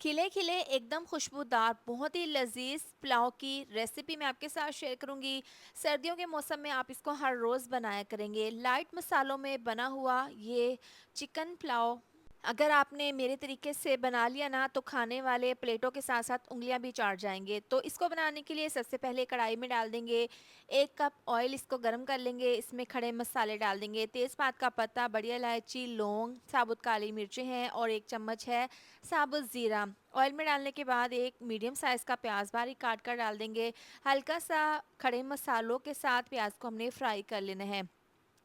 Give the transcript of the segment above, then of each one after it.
खिले खिले एकदम खुशबूदार बहुत ही लजीज पुलाव की रेसिपी मैं आपके साथ शेयर करूंगी। सर्दियों के मौसम में आप इसको हर रोज़ बनाया करेंगे। लाइट मसालों में बना हुआ ये चिकन पुलाव अगर आपने मेरे तरीके से बना लिया ना तो खाने वाले प्लेटों के साथ साथ उंगलियां भी चाट जाएंगे। तो इसको बनाने के लिए सबसे पहले कढ़ाई में डाल देंगे 1 कप ऑयल, इसको गर्म कर लेंगे। इसमें खड़े मसाले डाल देंगे, तेज़पात का पत्ता, बड़ी इलायची, लौंग, साबुत काली मिर्चें हैं और 1 चम्मच है साबुत ज़ीरा। ऑयल में डालने के बाद एक मीडियम साइज़ का प्याज बारीक काट कर डाल देंगे। हल्का सा खड़े मसालों के साथ प्याज को हमने फ्राई कर लेना है।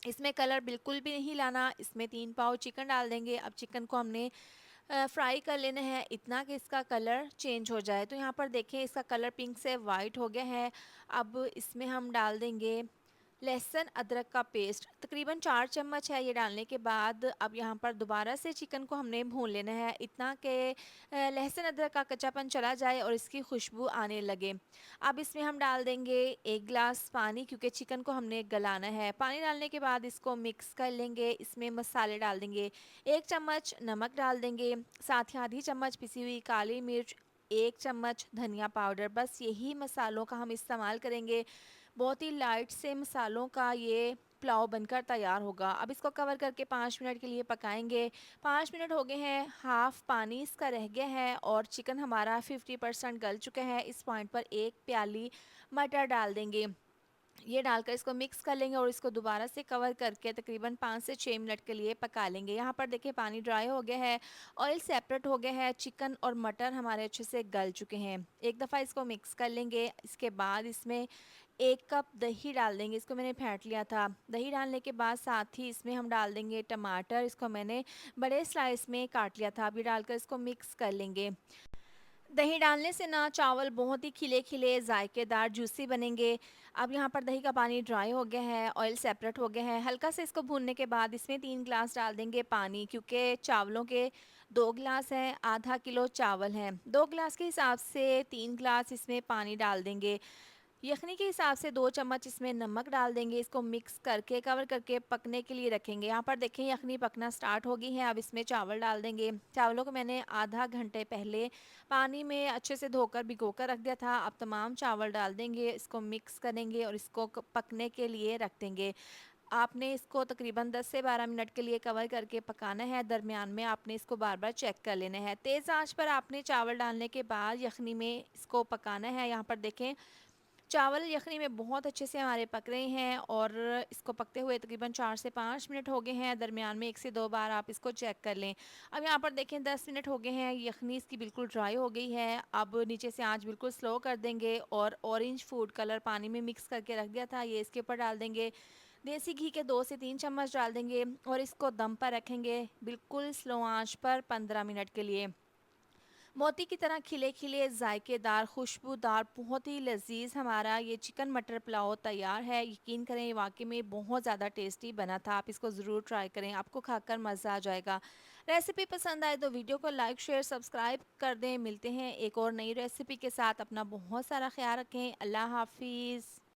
इसमें कलर बिल्कुल भी नहीं लाना। इसमें 3 पाव चिकन डाल देंगे। अब चिकन को हमने फ्राई कर लेना है इतना कि इसका कलर चेंज हो जाए। तो यहाँ पर देखें इसका कलर पिंक से वाइट हो गया है। अब इसमें हम डाल देंगे लहसुन अदरक का पेस्ट, तकरीबन 4 चम्मच है। ये डालने के बाद अब यहाँ पर दोबारा से चिकन को हमने भून लेना है इतना कि लहसुन अदरक का कच्चापन चला जाए और इसकी खुशबू आने लगे। अब इसमें हम डाल देंगे 1 गिलास पानी, क्योंकि चिकन को हमने गलाना है। पानी डालने के बाद इसको मिक्स कर लेंगे। इसमें मसाले डाल देंगे, 1 चम्मच नमक डाल देंगे, साथ ही आधी चम्मच पिसी हुई काली मिर्च, 1 चम्मच धनिया पाउडर। बस यही मसालों का हम इस्तेमाल करेंगे। बहुत ही लाइट से मसालों का ये पुलाव बनकर तैयार होगा। अब इसको कवर करके 5 मिनट के लिए पकाएंगे। 5 मिनट हो गए हैं, हाफ पानी इसका रह गया है और चिकन हमारा 50% गल चुका है। इस पॉइंट पर 1 प्याली मटर डाल देंगे। ये डालकर इसको मिक्स कर लेंगे और इसको दोबारा से कवर करके तकरीबन 5 से 6 मिनट के लिए पका लेंगे। यहाँ पर देखिए पानी ड्राई हो गया है, ऑयल सेपरेट हो गया है, चिकन और मटर हमारे अच्छे से गल चुके हैं। एक दफ़ा इसको मिक्स कर लेंगे। इसके बाद इसमें 1 कप दही डाल देंगे, इसको मैंने फेंट लिया था। दही डालने के बाद साथ ही इसमें हम डाल देंगे टमाटर, इसको मैंने बड़े स्लाइस में काट लिया था। अभी डालकर इसको मिक्स कर लेंगे। दही डालने से ना चावल बहुत ही खिले खिले जायकेदार जूसी बनेंगे। अब यहाँ पर दही का पानी ड्राई हो गया है, ऑयल सेपरेट हो गया है। हल्का से इसको भूनने के बाद इसमें 3 गिलास डाल देंगे पानी, क्योंकि चावलों के 2 गिलास हैं, आधा किलो चावल हैं। 2 गिलास के हिसाब से 3 गिलास इसमें पानी डाल देंगे। यखनी के हिसाब से 2 चम्मच इसमें नमक डाल देंगे। इसको मिक्स करके कवर करके पकने के लिए रखेंगे। यहाँ पर देखें यखनी पकना स्टार्ट हो गई है। अब इसमें चावल डाल देंगे। चावलों को मैंने आधा घंटे पहले पानी में अच्छे से धोकर भिगो कर रख दिया था। अब तमाम चावल डाल देंगे, इसको मिक्स करेंगे और इसको पकने के लिए रख देंगे। आपने इसको तकरीबन 10 से 12 मिनट के लिए कवर करके पकाना है। दरमियान में आपने इसको बार बार चेक कर लेना है। तेज़ आंच पर आपने चावल डालने के बाद यखनी में इसको पकाना है। यहाँ पर देखें चावल यखनी में बहुत अच्छे से हमारे पक रहे हैं और इसको पकते हुए तकरीबन 4 से 5 मिनट हो गए हैं। दरमियान में 1 से 2 बार आप इसको चेक कर लें। अब यहाँ पर देखें 10 मिनट हो गए हैं, यखनी इसकी बिल्कुल ड्राई हो गई है। अब नीचे से आंच बिल्कुल स्लो कर देंगे और ऑरेंज फूड कलर पानी में मिक्स करके रख दिया था, ये इसके ऊपर डाल देंगे। देसी घी के 2 से 3 चम्मच डाल देंगे और इसको दम पर रखेंगे बिल्कुल स्लो आंच पर 15 मिनट के लिए। मोती की तरह खिले खिले जायकेदार खुशबूदार बहुत ही लजीज हमारा ये चिकन मटर पुलाव तैयार है। यकीन करें ये वाकई में बहुत ज़्यादा टेस्टी बना था। आप इसको ज़रूर ट्राई करें, आपको खाकर मज़ा आ जाएगा। रेसिपी पसंद आए तो वीडियो को लाइक शेयर सब्सक्राइब कर दें। मिलते हैं एक और नई रेसिपी के साथ। अपना बहुत सारा ख्याल रखें। अल्लाह हाफिज़।